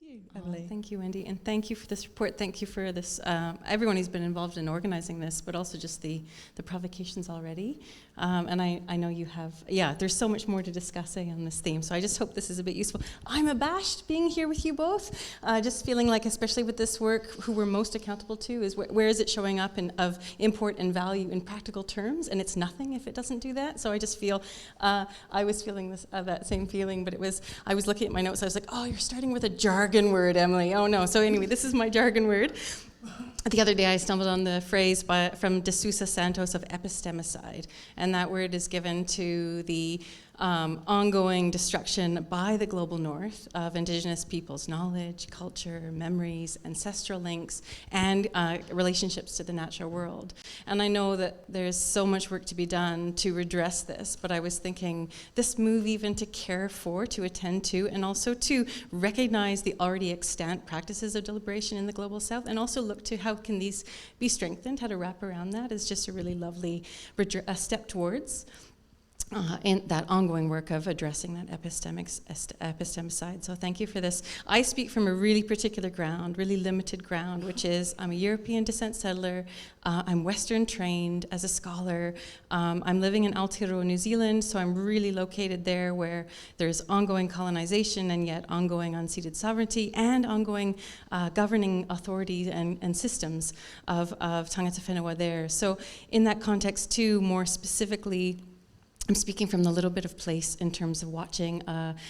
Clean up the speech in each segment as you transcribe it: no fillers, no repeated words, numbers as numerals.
you, Emily. Thank you, Wendy, and thank you for this report. Thank you for this, everyone who's been involved in organizing this, but also just the provocations already. And I know you have, there's so much more to discussing on this theme, so I just hope this is a bit useful. I'm abashed being here with you both, just feeling like, especially with this work, who we're most accountable to is where is it showing up of import and value in practical terms, and it's nothing if it doesn't do that. So I just feel, I was feeling that same feeling, but I was looking at my notes, I was like, oh, you're starting with a jargon word, Emily. Oh no. So anyway, this is my jargon word. The other day I stumbled on the phrase from De Sousa Santos of epistemicide, and that word is given to the ongoing destruction by the global north of indigenous peoples' knowledge, culture, memories, ancestral links, and relationships to the natural world. And I know that there's so much work to be done to redress this, but I was thinking this move even to care for, to attend to, and also to recognize the already extant practices of deliberation in the global south, and also look to how can these be strengthened, how to wrap around that is just a really lovely step towards in that ongoing work of addressing that epistemicide. So thank you for this. I speak from a really particular ground, really limited ground, which is I'm a European descent settler, I'm Western trained as a scholar, I'm living in Aotearoa, New Zealand, so I'm really located there where there's ongoing colonization and yet ongoing unceded sovereignty and ongoing governing authorities and systems of tangata whenua there. So in that context too, more specifically, I'm speaking from the little bit of place in terms of watching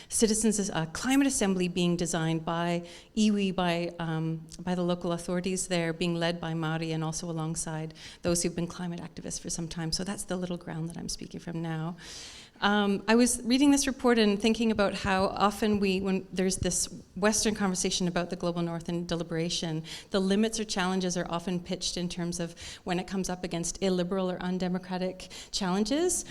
citizens' climate assembly being designed by iwi, by the local authorities there, being led by Māori and also alongside those who've been climate activists for some time. So that's the little ground that I'm speaking from now. I was reading this report and thinking about how often when there's this Western conversation about the global north and deliberation, the limits or challenges are often pitched in terms of when it comes up against illiberal or undemocratic challenges,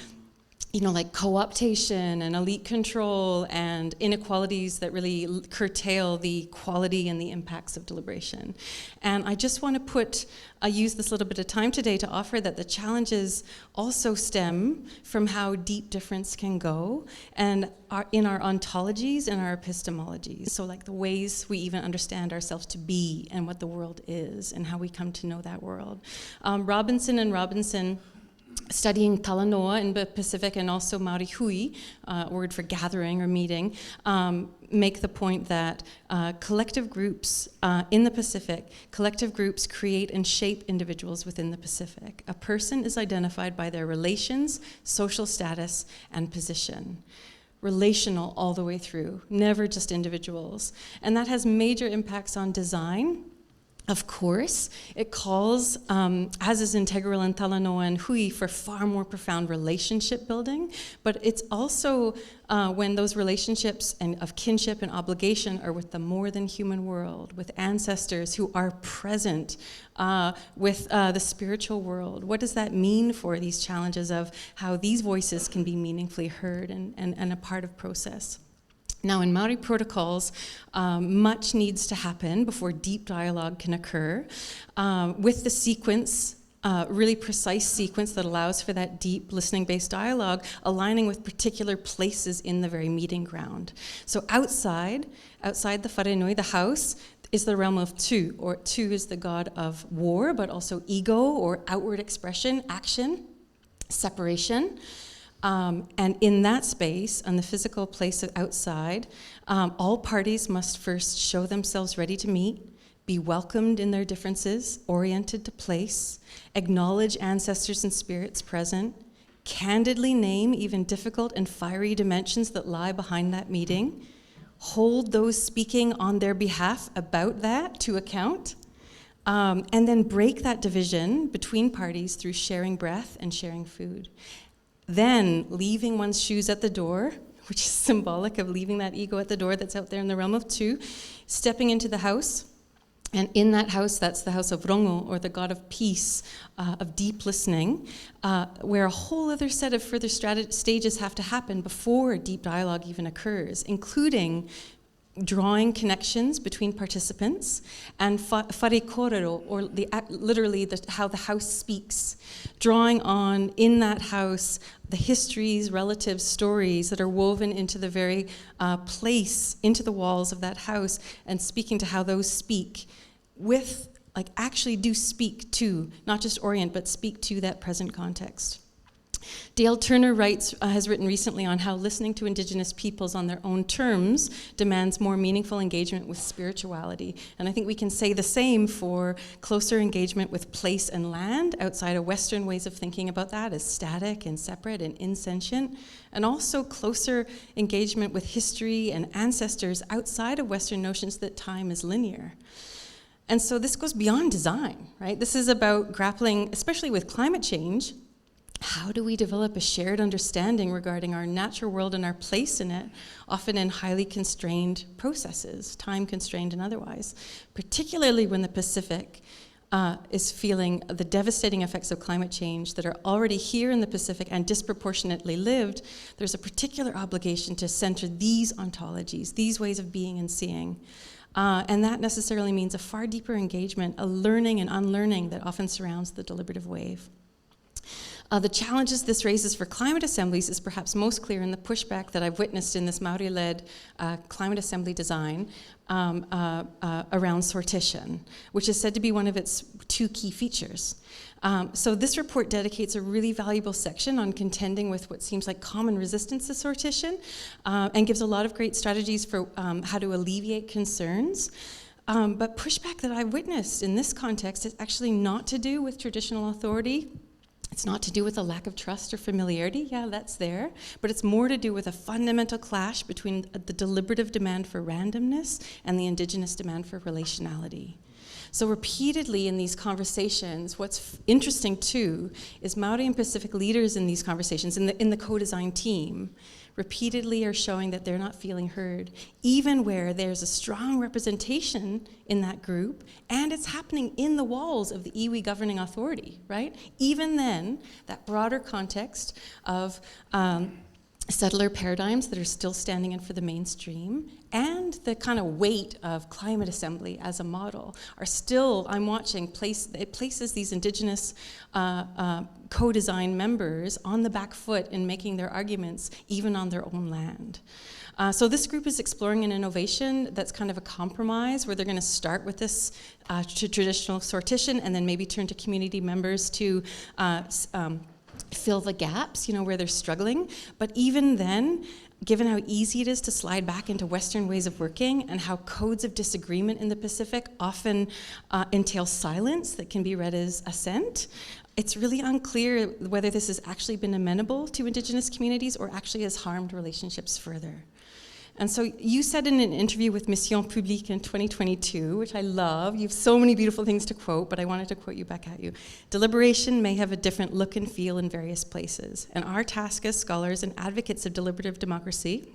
like co-optation and elite control and inequalities that really curtail the quality and the impacts of deliberation. And I just want to use this little bit of time today to offer that the challenges also stem from how deep difference can go and in our ontologies and our epistemologies. So like the ways we even understand ourselves to be and what the world is and how we come to know that world. Robinson, studying Talanoa in the Pacific and also Maori hui, word for gathering or meeting, make the point that collective groups in the Pacific, collective groups create and shape individuals within the Pacific. A person is identified by their relations, social status, and position. Relational all the way through, never just individuals. And that has major impacts on design. Of course, it calls, as is integral in Talanoa and Hui, for far more profound relationship building, but it's also when those relationships of kinship and obligation are with the more than human world, with ancestors who are present with the spiritual world. What does that mean for these challenges of how these voices can be meaningfully heard and a part of process? Now, in Māori protocols, much needs to happen before deep dialogue can occur with the sequence, really precise sequence that allows for that deep listening-based dialogue, aligning with particular places in the very meeting ground. So outside the wharenui, the house, is the realm of Tu, or Tu is the god of war, but also ego or outward expression, action, separation. And in that space, on the physical place outside, all parties must first show themselves ready to meet, be welcomed in their differences, oriented to place, acknowledge ancestors and spirits present, candidly name even difficult and fiery dimensions that lie behind that meeting, hold those speaking on their behalf about that to account, and then break that division between parties through sharing breath and sharing food. Then leaving one's shoes at the door, which is symbolic of leaving that ego at the door that's out there in the realm of Tu, stepping into the house. And in that house, that's the house of Rongo, or the god of peace, of deep listening, where a whole other set of further stages have to happen before deep dialogue even occurs, including drawing connections between participants, and fare correro, or literally how the house speaks, drawing on, in that house, the histories, relatives, stories that are woven into the very place, into the walls of that house, and speaking to how those speak with, like, actually do speak to, not just orient, but speak to that present context. Dale Turner has written recently on how listening to Indigenous peoples on their own terms demands more meaningful engagement with spirituality. And I think we can say the same for closer engagement with place and land outside of Western ways of thinking about that as static and separate and insentient, and also closer engagement with history and ancestors outside of Western notions that time is linear. And so this goes beyond design, right? This is about grappling, especially with climate change. How do we develop a shared understanding regarding our natural world and our place in it, often in highly constrained processes, time-constrained and otherwise, particularly when the Pacific is feeling the devastating effects of climate change that are already here in the Pacific and disproportionately lived. There's a particular obligation to center these ontologies, these ways of being and seeing. And that necessarily means a far deeper engagement, a learning and unlearning that often surrounds the deliberative wave. The challenges this raises for climate assemblies is perhaps most clear in the pushback that I've witnessed in this Maori-led climate assembly design around sortition, which is said to be one of its two key features. So this report dedicates a really valuable section on contending with what seems like common resistance to sortition, and gives a lot of great strategies for how to alleviate concerns. But pushback that I've witnessed in this context is actually not to do with traditional authority. It's not to do with a lack of trust or familiarity, yeah, that's there, but it's more to do with a fundamental clash between the deliberative demand for randomness and the Indigenous demand for relationality. So repeatedly in these conversations, what's interesting too is Maori and Pacific leaders in these conversations, in the co-design team, repeatedly are showing that they're not feeling heard, even where there's a strong representation in that group, and it's happening in the walls of the iwi governing authority, right? Even then, that broader context of settler paradigms that are still standing in for the mainstream, and the kind of weight of climate assembly as a model are still, I'm watching, it places these Indigenous co-design members on the back foot in making their arguments, even on their own land. So this group is exploring an innovation that's kind of a compromise, where they're going to start with this traditional sortition and then maybe turn to community members to fill the gaps, where they're struggling. But even then, given how easy it is to slide back into Western ways of working and how codes of disagreement in the Pacific often entail silence that can be read as assent, it's really unclear whether this has actually been amenable to Indigenous communities or actually has harmed relationships further. And so you said in an interview with Mission Publique in 2022, which I love, you have so many beautiful things to quote, but I wanted to quote you back at you. Deliberation may have a different look and feel in various places, and our task as scholars and advocates of deliberative democracy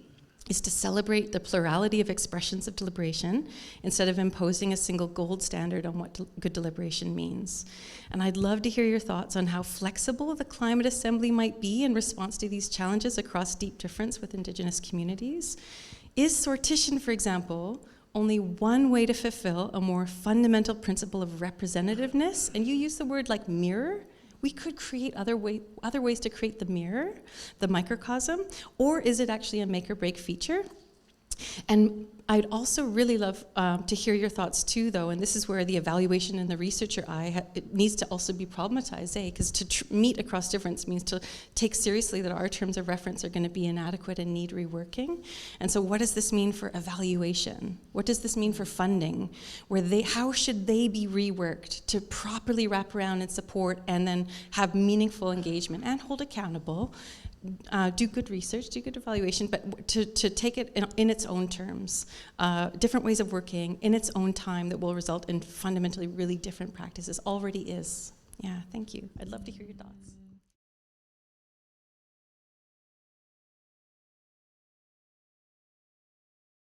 is to celebrate the plurality of expressions of deliberation instead of imposing a single gold standard on what good deliberation means. And I'd love to hear your thoughts on how flexible the climate assembly might be in response to these challenges across deep difference with Indigenous communities. Is sortition, for example, only one way to fulfill a more fundamental principle of representativeness? And you use the word like mirror. We could create other ways to create the mirror, the microcosm, or is it actually a make or break feature? And I'd also really love to hear your thoughts too, though, and this is where the evaluation and the researcher eye it needs to also be problematized, because to meet across difference means to take seriously that our terms of reference are going to be inadequate and need reworking. And so what does this mean for evaluation? What does this mean for funding? How should they be reworked to properly wrap around and support and then have meaningful engagement and hold accountable? Do good research, do good evaluation, but to take it in its own terms, different ways of working in its own time that will result in fundamentally really different practices. Already is. Yeah, thank you. I'd love to hear your thoughts.